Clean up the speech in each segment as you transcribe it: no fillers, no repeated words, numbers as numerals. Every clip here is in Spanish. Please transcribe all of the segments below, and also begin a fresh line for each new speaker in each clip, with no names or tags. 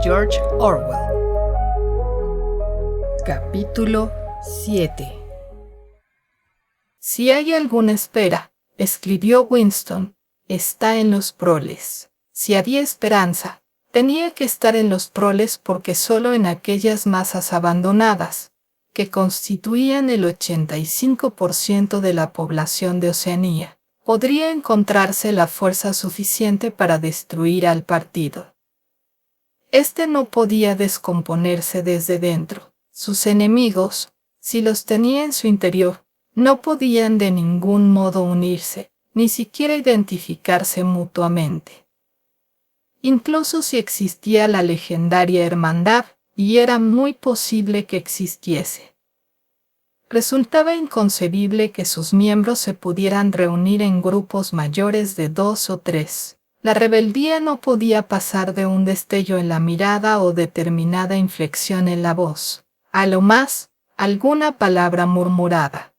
George Orwell. Capítulo 7. Si hay alguna espera, escribió Winston, está en los proles. Si había esperanza, tenía que estar en los proles porque solo en aquellas masas abandonadas, que constituían el 85% de la población de Oceanía, podría encontrarse la fuerza suficiente para destruir al partido. Este no podía descomponerse desde dentro. Sus enemigos, si los tenía en su interior, no podían de ningún modo unirse, ni siquiera identificarse mutuamente. Incluso si existía la legendaria hermandad, y era muy posible que existiese, resultaba inconcebible que sus miembros se pudieran reunir en grupos mayores de 2 o 3. La rebeldía no podía pasar de un destello en la mirada o determinada inflexión en la voz, a lo más, alguna palabra murmurada.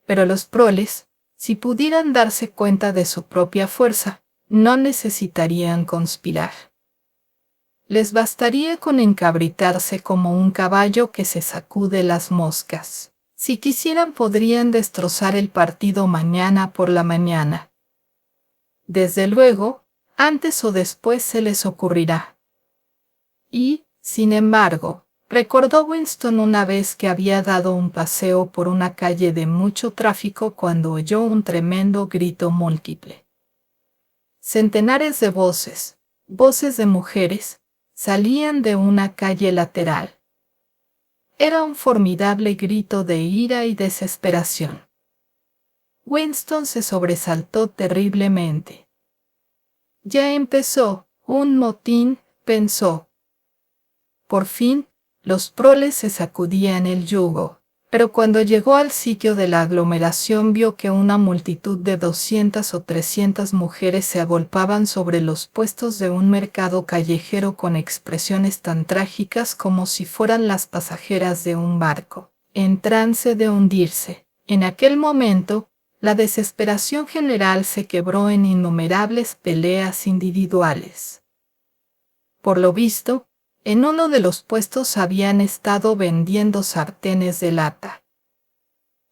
Pero los proles, si pudieran darse cuenta de su propia fuerza, no necesitarían conspirar. Les bastaría con encabritarse como un caballo que se sacude las moscas. Si quisieran podrían destrozar el partido mañana por la mañana. Desde luego, antes o después se les ocurrirá. Y, sin embargo, recordó Winston una vez que había dado un paseo por una calle de mucho tráfico cuando oyó un tremendo grito múltiple. Centenares de voces de mujeres, salían de una calle lateral. Era un formidable grito de ira y desesperación. Winston se sobresaltó terriblemente. Ya empezó, un motín, pensó. Por fin, los proles se sacudían el yugo, pero cuando llegó al sitio de la aglomeración vio que una multitud de 200 o 300 mujeres se agolpaban sobre los puestos de un mercado callejero con expresiones tan trágicas como si fueran las pasajeras de un barco, en trance de hundirse. En aquel momento, la desesperación general se quebró en innumerables peleas individuales. Por lo visto, en uno de los puestos habían estado vendiendo sartenes de lata.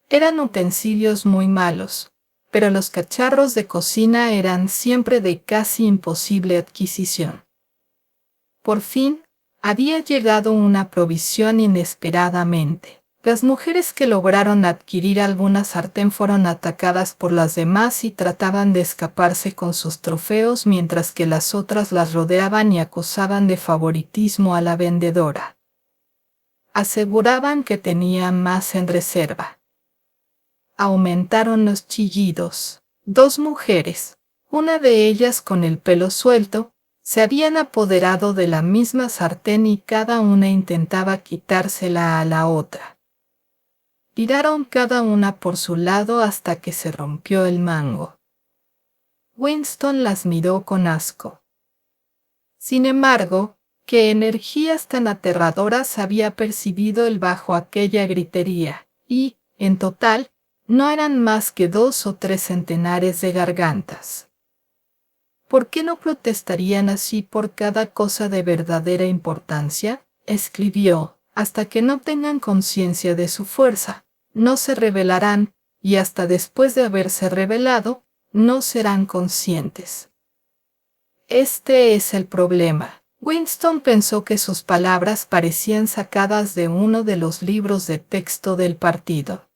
Eran utensilios muy malos, pero los cacharros de cocina eran siempre de casi imposible adquisición. Por fin, había llegado una provisión inesperadamente. Las mujeres que lograron adquirir alguna sartén fueron atacadas por las demás y trataban de escaparse con sus trofeos mientras que las otras las rodeaban y acusaban de favoritismo a la vendedora. Aseguraban que tenían más en reserva. Aumentaron los chillidos. 2 mujeres, una de ellas con el pelo suelto, se habían apoderado de la misma sartén y cada una intentaba quitársela a la otra. Tiraron cada una por su lado hasta que se rompió el mango. Winston las miró con asco. Sin embargo, qué energías tan aterradoras había percibido él bajo aquella gritería, y, en total, no eran más que 2 o 3 centenares de gargantas. ¿Por qué no protestarían así por cada cosa de verdadera importancia? Escribió, hasta que no tengan conciencia de su fuerza. No se rebelarán, y hasta después de haberse rebelado, no serán conscientes. Este es el problema. Winston pensó que sus palabras parecían sacadas de uno de los libros de texto del partido.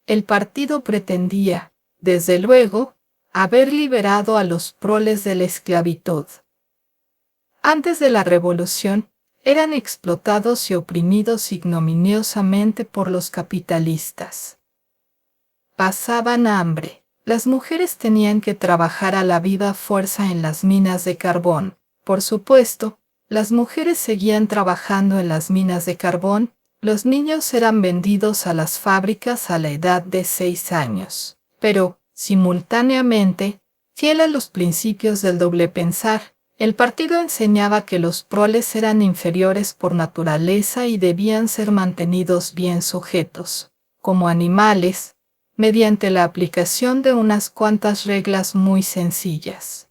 El partido pretendía, desde luego, haber liberado a los proles de la esclavitud. Antes de la revolución, eran explotados y oprimidos ignominiosamente por los capitalistas. Pasaban hambre. Las mujeres tenían que trabajar a la viva fuerza en las minas de carbón. Por supuesto, las mujeres seguían trabajando en las minas de carbón. Los niños eran vendidos a las fábricas a la edad de 6 años. Pero, simultáneamente, fiel a los principios del doble pensar, el partido enseñaba que los proles eran inferiores por naturaleza y debían ser mantenidos bien sujetos, como animales, mediante la aplicación de unas cuantas reglas muy sencillas.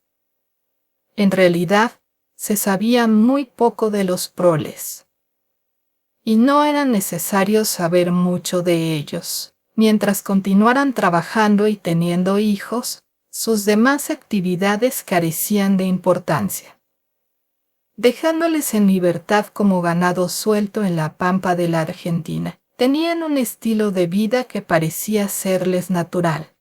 En realidad, se sabía muy poco de los proles. Y no era necesario saber mucho de ellos. Mientras continuaran trabajando y teniendo hijos, sus demás actividades carecían de importancia. Dejándoles en libertad como ganado suelto en la pampa de la Argentina, tenían un estilo de vida que parecía serles natural.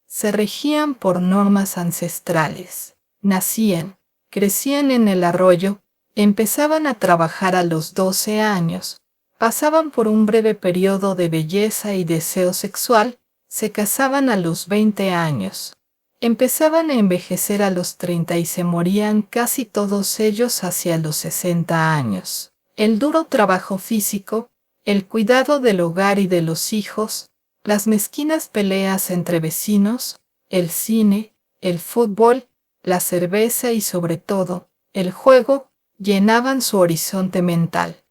Se regían por normas ancestrales. Nacían, crecían en el arroyo, empezaban a trabajar a los 12 años, pasaban por un breve periodo de belleza y deseo sexual, se casaban a los 20 años, empezaban a envejecer a los 30 y se morían casi todos ellos hacia los 60 años. El duro trabajo físico, el cuidado del hogar y de los hijos, las mezquinas peleas entre vecinos, el cine, el fútbol, la cerveza y sobre todo, el juego, llenaban su horizonte mental.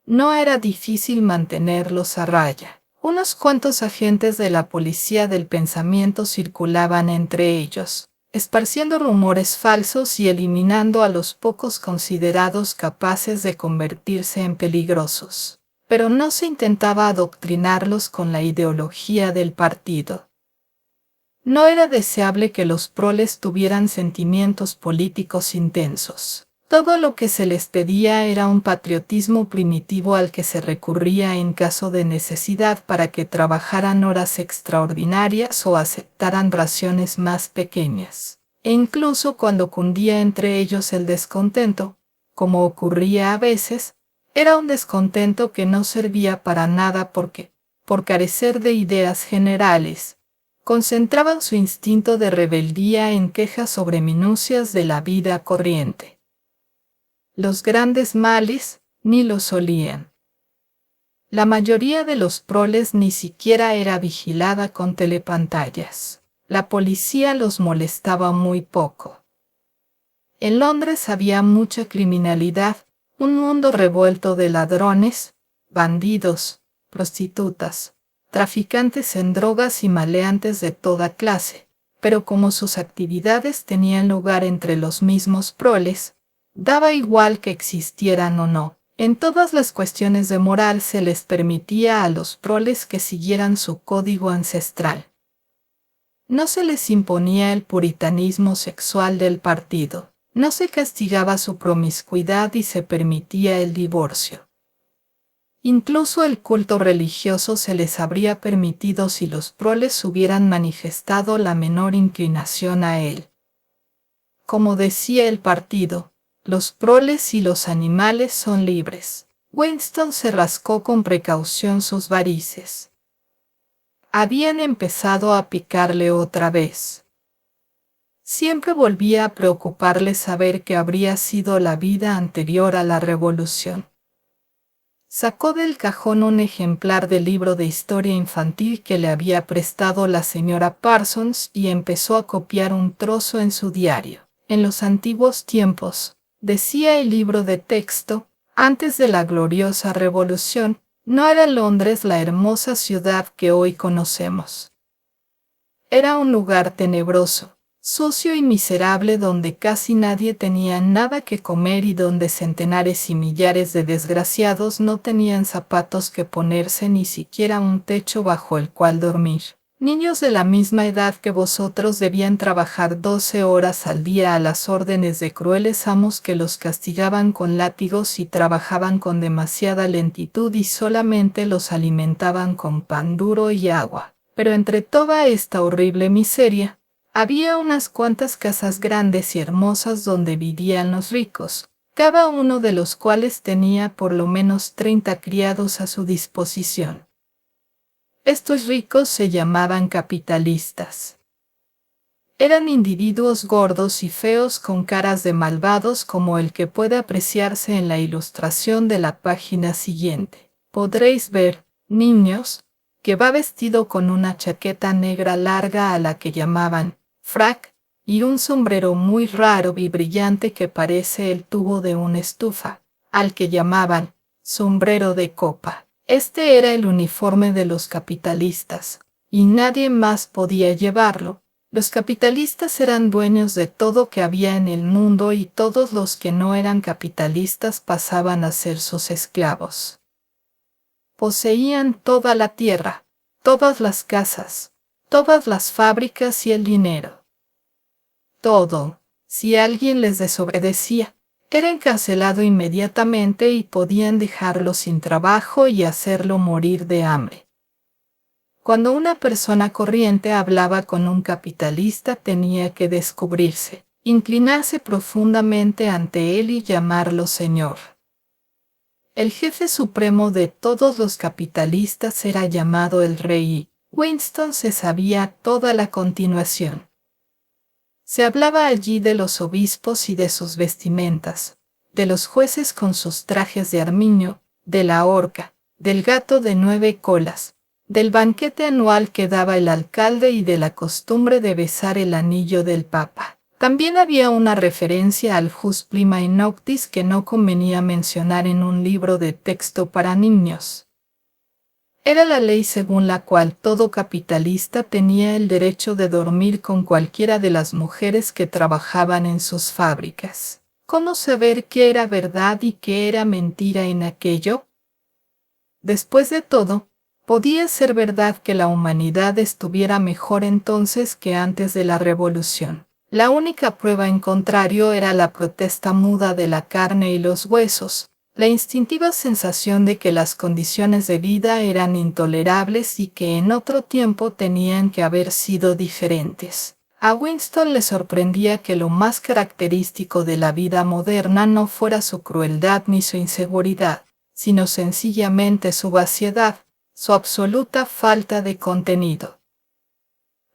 No era difícil mantenerlos a raya. Unos cuantos agentes de la policía del pensamiento circulaban entre ellos, esparciendo rumores falsos y eliminando a los pocos considerados capaces de convertirse en peligrosos. Pero no se intentaba adoctrinarlos con la ideología del partido. No era deseable que los proles tuvieran sentimientos políticos intensos. Todo lo que se les pedía era un patriotismo primitivo al que se recurría en caso de necesidad para que trabajaran horas extraordinarias o aceptaran raciones más pequeñas. E incluso cuando cundía entre ellos el descontento, como ocurría a veces, era un descontento que no servía para nada porque, por carecer de ideas generales, concentraban su instinto de rebeldía en quejas sobre minucias de la vida corriente. Los grandes males ni los olían. La mayoría de los proles ni siquiera era vigilada con telepantallas. La policía los molestaba muy poco. En Londres había mucha criminalidad, un mundo revuelto de ladrones, bandidos, prostitutas, traficantes en drogas y maleantes de toda clase, pero como sus actividades tenían lugar entre los mismos proles, daba igual que existieran o no. En todas las cuestiones de moral se les permitía a los proles que siguieran su código ancestral. No se les imponía el puritanismo sexual del partido, no se castigaba su promiscuidad y se permitía el divorcio. Incluso el culto religioso se les habría permitido si los proles hubieran manifestado la menor inclinación a él. Como decía el partido, los proles y los animales son libres. Winston se rascó con precaución sus varices. Habían empezado a picarle otra vez. Siempre volvía a preocuparle saber qué habría sido la vida anterior a la revolución. Sacó del cajón un ejemplar del libro de historia infantil que le había prestado la señora Parsons y empezó a copiar un trozo en su diario. En los antiguos tiempos, decía el libro de texto, antes de la gloriosa revolución, no era Londres la hermosa ciudad que hoy conocemos. Era un lugar tenebroso, sucio y miserable donde casi nadie tenía nada que comer y donde centenares y millares de desgraciados no tenían zapatos que ponerse ni siquiera un techo bajo el cual dormir. Niños de la misma edad que vosotros debían trabajar 12 horas al día a las órdenes de crueles amos que los castigaban con látigos y trabajaban con demasiada lentitud y solamente los alimentaban con pan duro y agua. Pero entre toda esta horrible miseria, había unas cuantas casas grandes y hermosas donde vivían los ricos, cada uno de los cuales tenía por lo menos 30 criados a su disposición. Estos ricos se llamaban capitalistas. Eran individuos gordos y feos con caras de malvados como el que puede apreciarse en la ilustración de la página siguiente. Podréis ver, niños, que va vestido con una chaqueta negra larga a la que llamaban frac y un sombrero muy raro y brillante que parece el tubo de una estufa, al que llamaban sombrero de copa. Este era el uniforme de los capitalistas, y nadie más podía llevarlo, Los capitalistas eran dueños de todo que había en el mundo y todos los que no eran capitalistas pasaban a ser sus esclavos. Poseían toda la tierra, todas las casas, todas las fábricas y el dinero. Todo, si alguien les desobedecía, era encarcelado inmediatamente y podían dejarlo sin trabajo y hacerlo morir de hambre. Cuando una persona corriente hablaba con un capitalista tenía que descubrirse, inclinarse profundamente ante él y llamarlo señor. El jefe supremo de todos los capitalistas era llamado el rey. Winston se sabía toda la continuación. Se hablaba allí de los obispos y de sus vestimentas, de los jueces con sus trajes de armiño, de la horca, del gato de 9 colas, del banquete anual que daba el alcalde y de la costumbre de besar el anillo del papa. También había una referencia al Jus Primae Noctis que no convenía mencionar en un libro de texto para niños. Era la ley según la cual todo capitalista tenía el derecho de dormir con cualquiera de las mujeres que trabajaban en sus fábricas. ¿Cómo saber qué era verdad y qué era mentira en aquello? Después de todo, podía ser verdad que la humanidad estuviera mejor entonces que antes de la revolución. La única prueba en contrario era la protesta muda de la carne y los huesos, la instintiva sensación de que las condiciones de vida eran intolerables y que en otro tiempo tenían que haber sido diferentes. A Winston le sorprendía que lo más característico de la vida moderna no fuera su crueldad ni su inseguridad, sino sencillamente su vaciedad, su absoluta falta de contenido.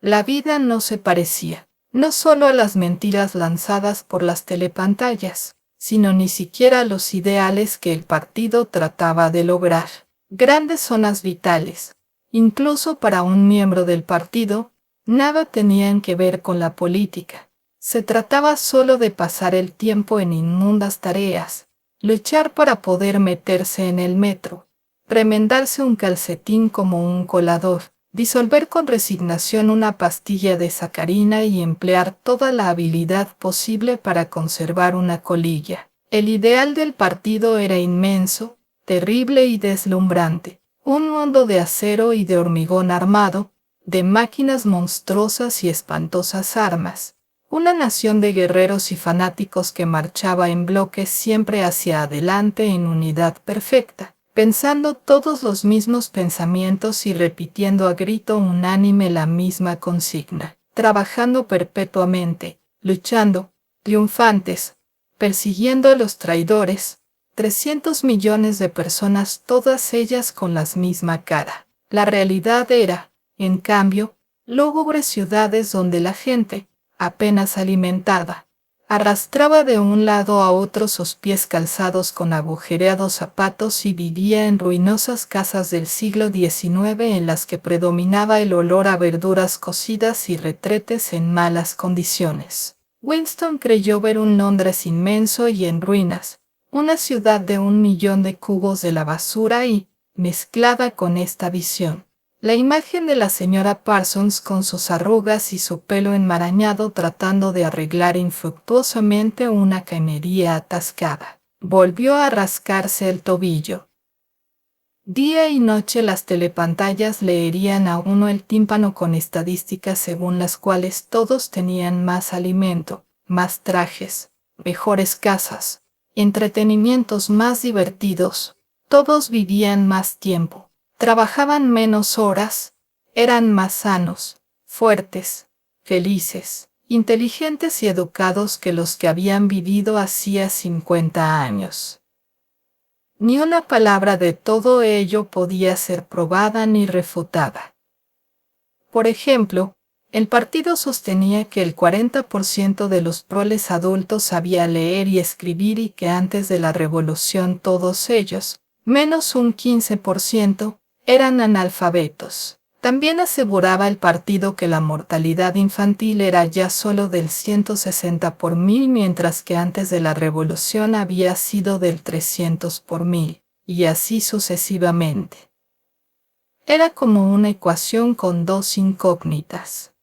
La vida no se parecía, no solo a las mentiras lanzadas por las telepantallas, sino ni siquiera a los ideales que el partido trataba de lograr. Grandes zonas vitales, incluso para un miembro del partido, nada tenían que ver con la política. Se trataba solo de pasar el tiempo en inmundas tareas, luchar para poder meterse en el metro, remendarse un calcetín como un colador, disolver con resignación una pastilla de sacarina y emplear toda la habilidad posible para conservar una colilla. El ideal del partido era inmenso, terrible y deslumbrante. Un mundo de acero y de hormigón armado, de máquinas monstruosas y espantosas armas. Una nación de guerreros y fanáticos que marchaba en bloques siempre hacia adelante en unidad perfecta, pensando todos los mismos pensamientos y repitiendo a grito unánime la misma consigna, trabajando perpetuamente, luchando, triunfantes, persiguiendo a los traidores, 300 millones de personas, todas ellas con la misma cara. La realidad era, en cambio, lúgubres ciudades donde la gente, apenas alimentada, arrastraba de un lado a otro sus pies calzados con agujereados zapatos y vivía en ruinosas casas del siglo XIX en las que predominaba el olor a verduras cocidas y retretes en malas condiciones. Winston creyó ver un Londres inmenso y en ruinas, una ciudad de 1 millón de cubos de la basura y, mezclada con esta visión, la imagen de la señora Parsons con sus arrugas y su pelo enmarañado tratando de arreglar infructuosamente una cañería atascada. Volvió a rascarse el tobillo. Día y noche las telepantallas le herían a uno el tímpano con estadísticas según las cuales todos tenían más alimento, más trajes, mejores casas, entretenimientos más divertidos, todos vivían más tiempo. Trabajaban menos horas, eran más sanos, fuertes, felices, inteligentes y educados que los que habían vivido hacía 50 años. Ni una palabra de todo ello podía ser probada ni refutada. Por ejemplo, el partido sostenía que el 40% de los proles adultos sabía leer y escribir y que antes de la revolución todos ellos, menos un 15%, eran analfabetos. También aseguraba el partido que la mortalidad infantil era ya solo del 160 por mil, mientras que antes de la revolución había sido del 300 por mil, y así sucesivamente. Era como una ecuación con dos incógnitas.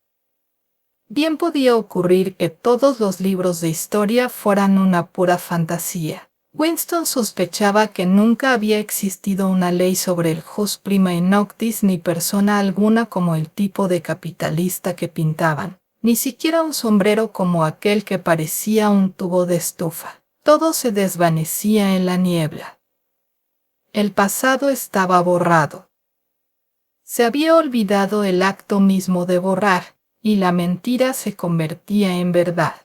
Bien podía ocurrir que todos los libros de historia fueran una pura fantasía. Winston sospechaba que nunca había existido una ley sobre el jus primae noctis ni persona alguna como el tipo de capitalista que pintaban, ni siquiera un sombrero como aquel que parecía un tubo de estufa. Todo se desvanecía en la niebla. El pasado estaba borrado. Se había olvidado el acto mismo de borrar, y la mentira se convertía en verdad.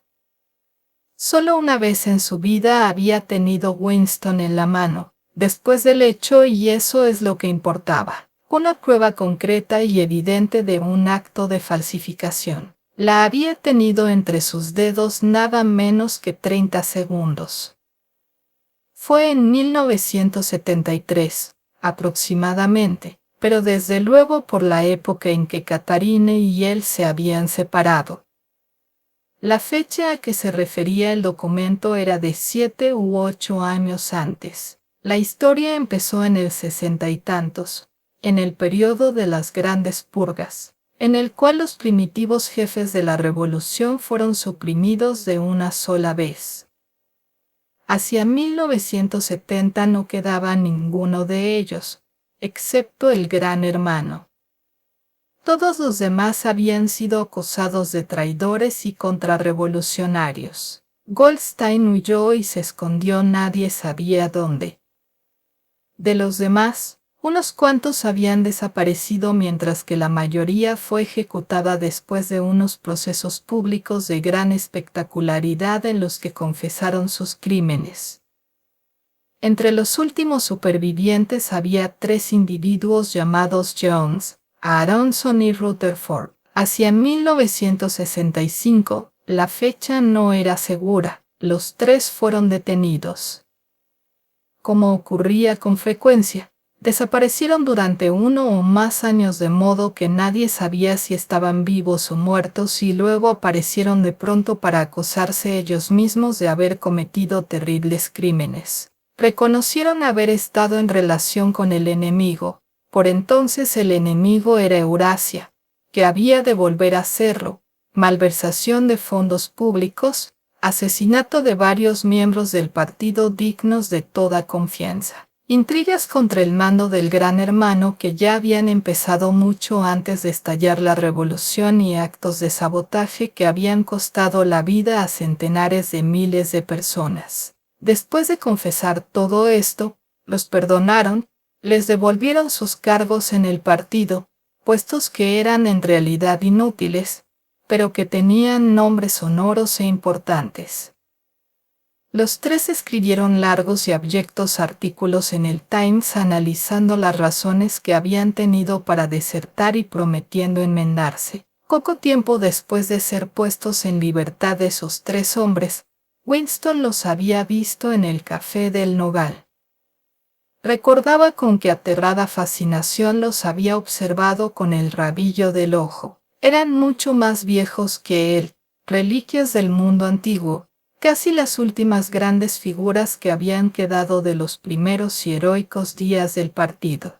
Solo una vez en su vida había tenido Winston en la mano, después del hecho, y eso es lo que importaba. Una prueba concreta y evidente de un acto de falsificación. La había tenido entre sus dedos nada menos que 30 segundos. Fue en 1973, aproximadamente, pero desde luego por la época en que Catherine y él se habían separado. La fecha a que se refería el documento era de 7 u 8 años antes. La historia empezó en el 60 y tantos, en el periodo de las grandes purgas, en el cual los primitivos jefes de la revolución fueron suprimidos de una sola vez. Hacia 1970 no quedaba ninguno de ellos, excepto el Gran Hermano. Todos los demás habían sido acusados de traidores y contrarrevolucionarios. Goldstein huyó y se escondió, nadie sabía dónde. De los demás, unos cuantos habían desaparecido mientras que la mayoría fue ejecutada después de unos procesos públicos de gran espectacularidad en los que confesaron sus crímenes. Entre los últimos supervivientes había 3 individuos llamados Jones, Aronson y Rutherford. Hacia 1965, la fecha no era segura, los 3 fueron detenidos. Como ocurría con frecuencia, desaparecieron durante 1 o más años de modo que nadie sabía si estaban vivos o muertos y luego aparecieron de pronto para acusarse ellos mismos de haber cometido terribles crímenes. Reconocieron haber estado en relación con el enemigo. Por entonces el enemigo era Eurasia, que había de volver a hacerlo, malversación de fondos públicos, asesinato de varios miembros del partido dignos de toda confianza, intrigas contra el mando del Gran Hermano que ya habían empezado mucho antes de estallar la revolución y actos de sabotaje que habían costado la vida a centenares de miles de personas. Después de confesar todo esto, los perdonaron, les devolvieron sus cargos en el partido, puestos que eran en realidad inútiles, pero que tenían nombres sonoros e importantes. Los 3 escribieron largos y abyectos artículos en el Times analizando las razones que habían tenido para desertar y prometiendo enmendarse. Poco tiempo después de ser puestos en libertad esos 3 hombres, Winston los había visto en el Café del Nogal. Recordaba con qué aterrada fascinación los había observado con el rabillo del ojo. Eran mucho más viejos que él, reliquias del mundo antiguo, casi las últimas grandes figuras que habían quedado de los primeros y heroicos días del partido.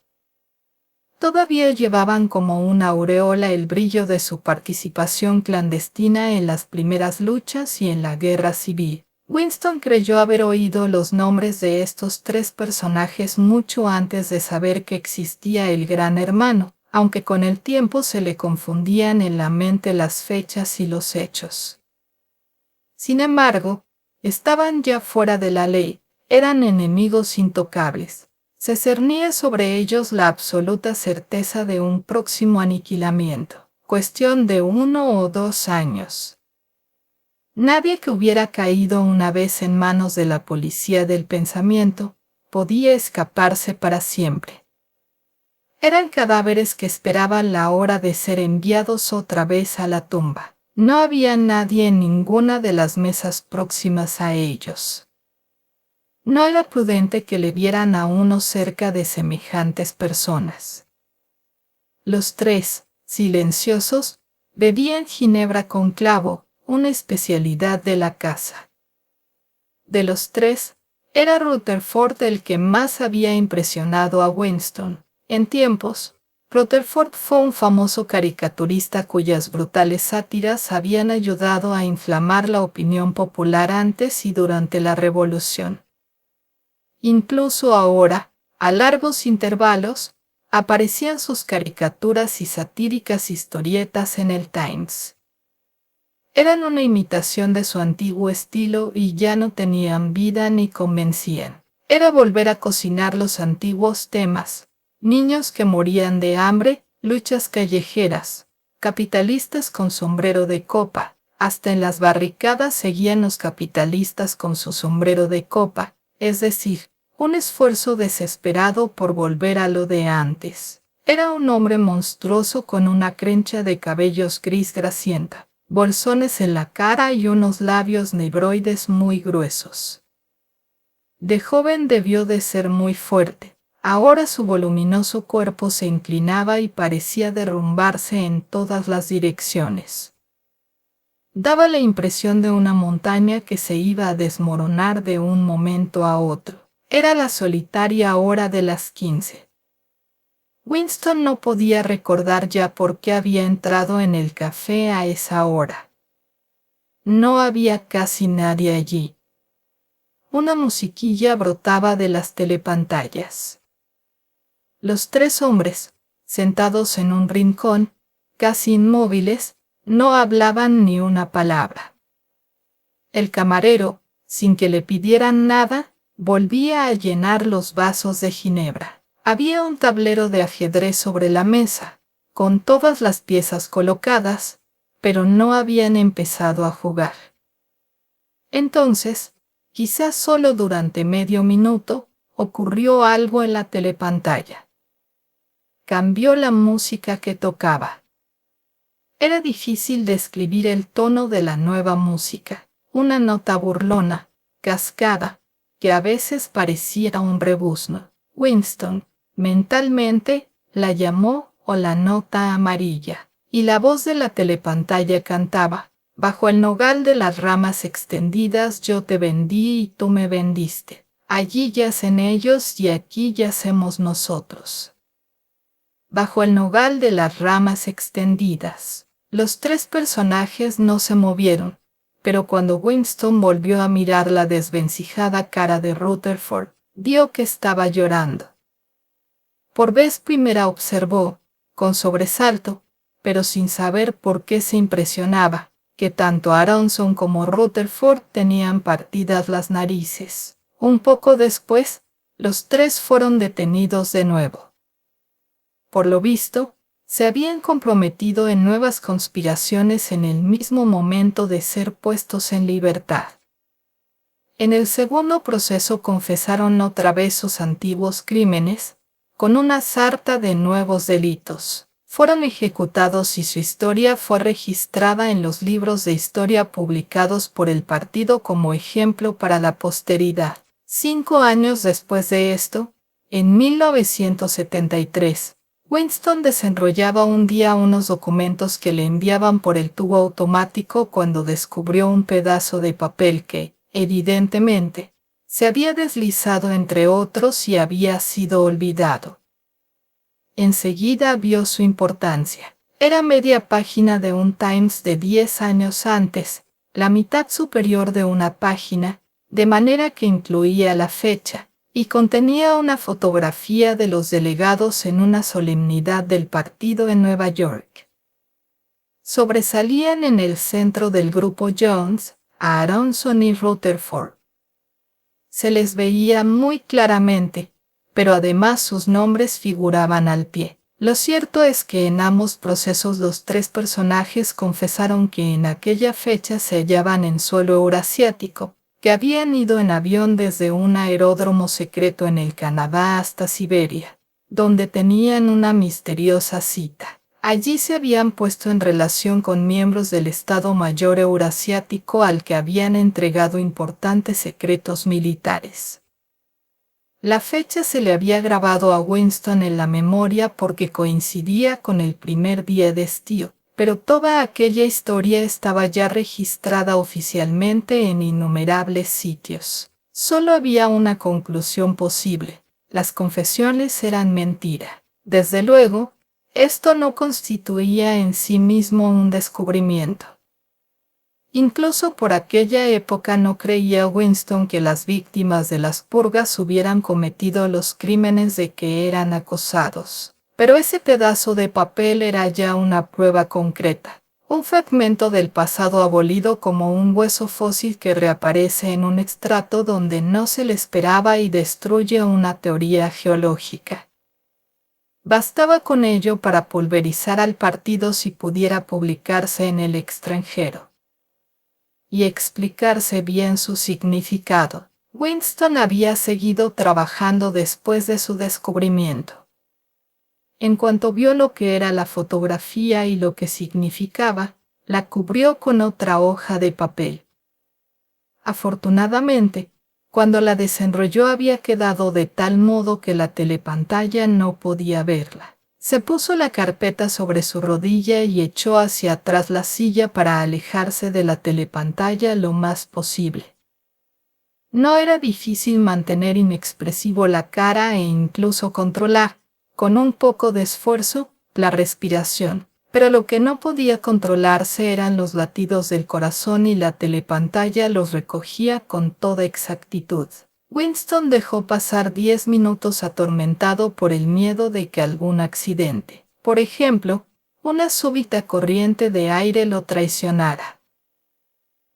Todavía llevaban como una aureola el brillo de su participación clandestina en las primeras luchas y en la guerra civil. Winston creyó haber oído los nombres de estos 3 personajes mucho antes de saber que existía el Gran Hermano, aunque con el tiempo se le confundían en la mente las fechas y los hechos. Sin embargo, estaban ya fuera de la ley, eran enemigos intocables. Se cernía sobre ellos la absoluta certeza de un próximo aniquilamiento, cuestión de 1 o 2 años. Nadie que hubiera caído una vez en manos de la policía del pensamiento podía escaparse para siempre. Eran cadáveres que esperaban la hora de ser enviados otra vez a la tumba. No había nadie en ninguna de las mesas próximas a ellos. No era prudente que le vieran a uno cerca de semejantes personas. Los 3, silenciosos, bebían ginebra con clavo, una especialidad de la casa. De los 3, era Rutherford el que más había impresionado a Winston. En tiempos, Rutherford fue un famoso caricaturista cuyas brutales sátiras habían ayudado a inflamar la opinión popular antes y durante la Revolución. Incluso ahora, a largos intervalos, aparecían sus caricaturas y satíricas historietas en el Times. Eran una imitación de su antiguo estilo y ya no tenían vida ni convencían. Era volver a cocinar los antiguos temas: niños que morían de hambre, luchas callejeras, capitalistas con sombrero de copa. Hasta en las barricadas seguían los capitalistas con su sombrero de copa, es decir, un esfuerzo desesperado por volver a lo de antes. Era un hombre monstruoso con una crencha de cabellos gris grasienta, bolsones en la cara y unos labios nebroides muy gruesos. De joven debió de ser muy fuerte. Ahora su voluminoso cuerpo se inclinaba y parecía derrumbarse en todas las direcciones. Daba la impresión de una montaña que se iba a desmoronar de un momento a otro. Era la solitaria hora de las 15. Winston no podía recordar ya por qué había entrado en el café a esa hora. No había casi nadie allí. Una musiquilla brotaba de las telepantallas. Los tres hombres, sentados en un rincón, casi inmóviles, no hablaban ni una palabra. El camarero, sin que le pidieran nada, volvía a llenar los vasos de ginebra. Había un tablero de ajedrez sobre la mesa, con todas las piezas colocadas, pero no habían empezado a jugar. Entonces, quizás solo durante medio minuto, ocurrió algo en la telepantalla. Cambió la música que tocaba. Era difícil describir el tono de la nueva música, una nota burlona, cascada, que a veces parecía un rebuzno. Winston, mentalmente, la llamó o la nota amarilla, y la voz de la telepantalla cantaba: bajo el nogal de las ramas extendidas yo te vendí y tú me vendiste. Allí yacen ellos y aquí yacemos nosotros. Bajo el nogal de las ramas extendidas. Los tres personajes no se movieron, pero cuando Winston volvió a mirar la desvencijada cara de Rutherford, vio que estaba llorando. Por vez primera observó, con sobresalto, pero sin saber por qué se impresionaba, que tanto Aronson como Rutherford tenían partidas las narices. Un poco después, los tres fueron detenidos de nuevo. Por lo visto, se habían comprometido en nuevas conspiraciones en el mismo momento de ser puestos en libertad. En el segundo proceso confesaron otra vez sus antiguos crímenes, con una sarta de nuevos delitos. Fueron ejecutados y su historia fue registrada en los libros de historia publicados por el partido como ejemplo para la posteridad. 5 años después de esto, en 1973, Winston desenrollaba un día unos documentos que le enviaban por el tubo automático cuando descubrió un pedazo de papel que, evidentemente, se había deslizado entre otros y había sido olvidado. Enseguida vio su importancia. Era media página de un Times de 10 años antes, la mitad superior de una página, de manera que incluía la fecha, y contenía una fotografía de los delegados en una solemnidad del partido en Nueva York. Sobresalían en el centro del grupo Jones, Aronson y Rutherford. Se les veía muy claramente, pero además sus nombres figuraban al pie. Lo cierto es que en ambos procesos los tres personajes confesaron que en aquella fecha se hallaban en suelo eurasiático, que habían ido en avión desde un aeródromo secreto en el Canadá hasta Siberia, donde tenían una misteriosa cita. Allí se habían puesto en relación con miembros del Estado Mayor Eurasiático al que habían entregado importantes secretos militares. La fecha se le había grabado a Winston en la memoria porque coincidía con el primer día de estío, pero toda aquella historia estaba ya registrada oficialmente en innumerables sitios. Solo había una conclusión posible: las confesiones eran mentira. Desde luego, Esto no constituía en sí mismo un descubrimiento. Incluso por aquella época no creía Winston que las víctimas de las purgas hubieran cometido los crímenes de que eran acusados. Pero ese pedazo de papel era ya una prueba concreta, un fragmento del pasado abolido como un hueso fósil que reaparece en un estrato donde no se le esperaba y destruye una teoría geológica. Bastaba con ello para pulverizar al partido si pudiera publicarse en el extranjero y explicarse bien su significado. Winston había seguido trabajando después de su descubrimiento. En cuanto vio lo que era la fotografía y lo que significaba, la cubrió con otra hoja de papel. Afortunadamente, cuando la desenrolló había quedado de tal modo que la telepantalla no podía verla. Se puso la carpeta sobre su rodilla y echó hacia atrás la silla para alejarse de la telepantalla lo más posible. No era difícil mantener inexpresivo la cara e incluso controlar, con un poco de esfuerzo, la respiración, pero lo que no podía controlarse eran los latidos del corazón y la telepantalla los recogía con toda exactitud. Winston dejó pasar 10 minutos atormentado por el miedo de que algún accidente, por ejemplo, una súbita corriente de aire lo traicionara.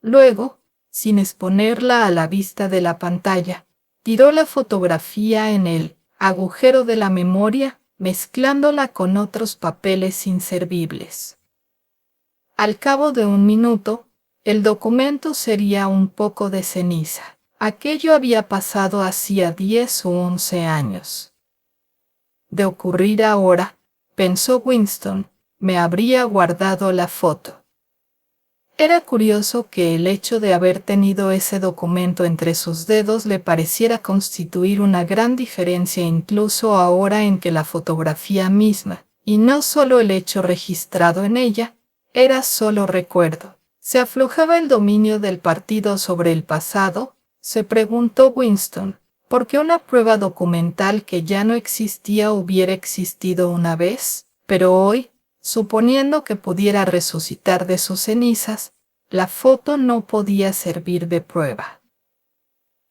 Luego, sin exponerla a la vista de la pantalla, tiró la fotografía en el agujero de la memoria, mezclándola con otros papeles inservibles. Al cabo de un minuto, el documento sería un poco de ceniza. Aquello había pasado hacía 10 u 11 años. De ocurrir ahora, pensó Winston, me habría guardado la foto. Era curioso que el hecho de haber tenido ese documento entre sus dedos le pareciera constituir una gran diferencia incluso ahora en que la fotografía misma, y no solo el hecho registrado en ella, era solo recuerdo. ¿Se aflojaba el dominio del partido sobre el pasado?, se preguntó Winston, porque una prueba documental que ya no existía hubiera existido una vez, pero hoy, suponiendo que pudiera resucitar de sus cenizas, la foto no podía servir de prueba.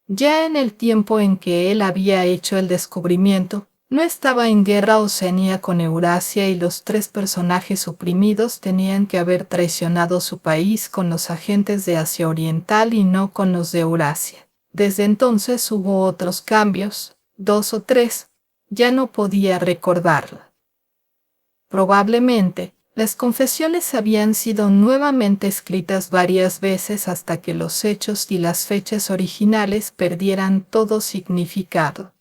Ya en el tiempo en que él había hecho el descubrimiento, no estaba en guerra Oceanía con Eurasia y los 3 personajes suprimidos tenían que haber traicionado su país con los agentes de Asia Oriental y no con los de Eurasia. Desde entonces hubo otros cambios, 2 o 3, ya no podía recordarlo. Probablemente, las confesiones habían sido nuevamente escritas varias veces hasta que los hechos y las fechas originales perdieran todo significado.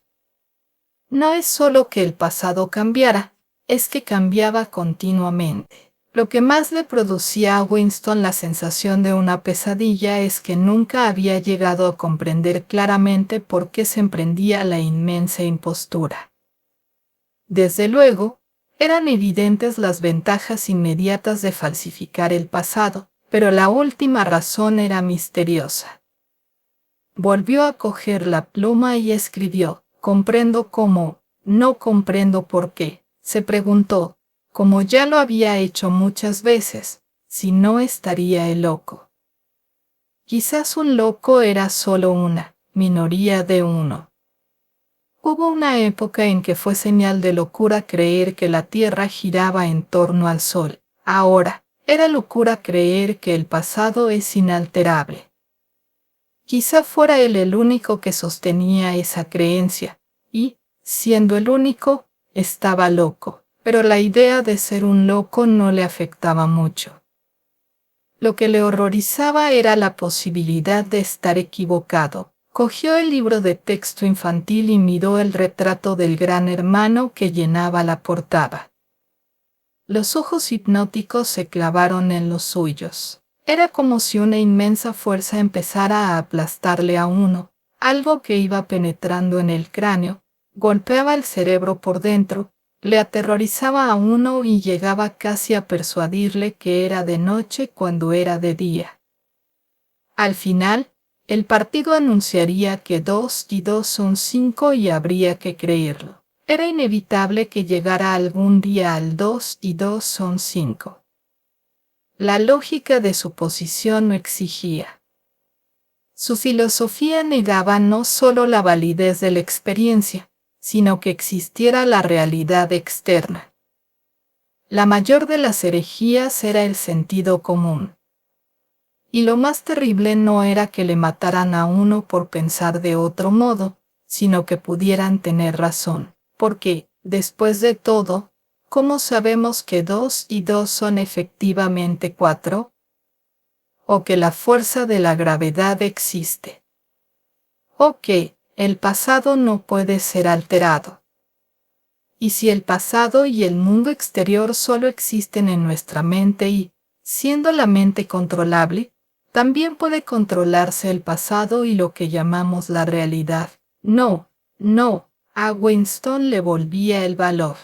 No es solo que el pasado cambiara, es que cambiaba continuamente. Lo que más le producía a Winston la sensación de una pesadilla es que nunca había llegado a comprender claramente por qué se emprendía la inmensa impostura. Desde luego, eran evidentes las ventajas inmediatas de falsificar el pasado, pero la última razón era misteriosa. Volvió a coger la pluma y escribió, comprendo cómo, no comprendo por qué, se preguntó, como ya lo había hecho muchas veces, si no estaría el loco. Quizás un loco era solo una minoría de uno. Hubo una época en que fue señal de locura creer que la Tierra giraba en torno al Sol. Ahora, era locura creer que el pasado es inalterable. Quizá fuera él el único que sostenía esa creencia, y, siendo el único, estaba loco. Pero la idea de ser un loco no le afectaba mucho. Lo que le horrorizaba era la posibilidad de estar equivocado. Cogió el libro de texto infantil y miró el retrato del Gran Hermano que llenaba la portada. Los ojos hipnóticos se clavaron en los suyos. Era como si una inmensa fuerza empezara a aplastarle a uno, algo que iba penetrando en el cráneo, golpeaba el cerebro por dentro, le aterrorizaba a uno y llegaba casi a persuadirle que era de noche cuando era de día. Al final, el partido anunciaría que 2 y 2 son 5 y habría que creerlo. Era inevitable que llegara algún día al 2 y 2 son 5. La lógica de su posición lo exigía. Su filosofía negaba no solo la validez de la experiencia, sino que existiera la realidad externa. La mayor de las herejías era el sentido común. Y lo más terrible no era que le mataran a uno por pensar de otro modo, sino que pudieran tener razón, porque, después de todo, ¿cómo sabemos que 2 y 2 son efectivamente 4? O que la fuerza de la gravedad existe. O que el pasado no puede ser alterado. Y si el pasado y el mundo exterior solo existen en nuestra mente y, siendo la mente controlable, también puede controlarse el pasado y lo que llamamos la realidad. No, a Winston le volvía el valor.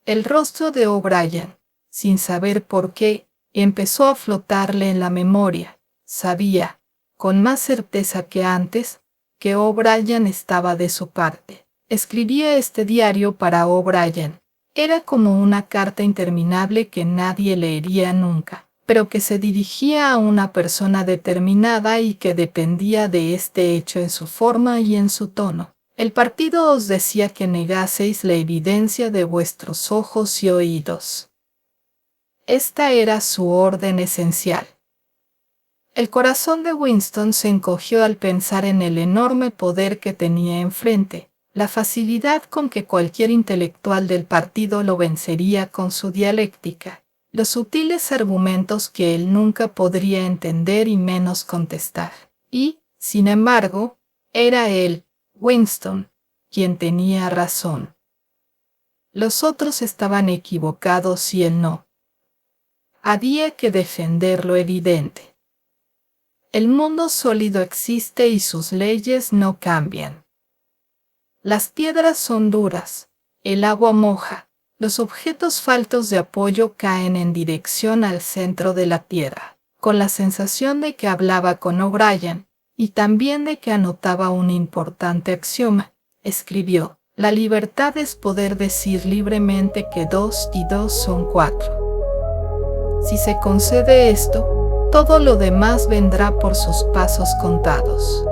El rostro de O'Brien, sin saber por qué, empezó a flotarle en la memoria. Sabía, con más certeza que antes, que O'Brien estaba de su parte. Escribía este diario para O'Brien. Era como una carta interminable que nadie leería nunca, pero que se dirigía a una persona determinada y que dependía de este hecho en su forma y en su tono. El partido os decía que negaseis la evidencia de vuestros ojos y oídos. Esta era su orden esencial. El corazón de Winston se encogió al pensar en el enorme poder que tenía enfrente, la facilidad con que cualquier intelectual del partido lo vencería con su dialéctica, los sutiles argumentos que él nunca podría entender y menos contestar. Y, sin embargo, era él, Winston, quien tenía razón. Los otros estaban equivocados y él no. Había que defender lo evidente. El mundo sólido existe y sus leyes no cambian. Las piedras son duras, el agua moja, los objetos faltos de apoyo caen en dirección al centro de la tierra, con la sensación de que hablaba con O'Brien, y también de que anotaba un importante axioma. Escribió: la libertad es poder decir libremente que 2 y 2 son 4. Si se concede esto, todo lo demás vendrá por sus pasos contados.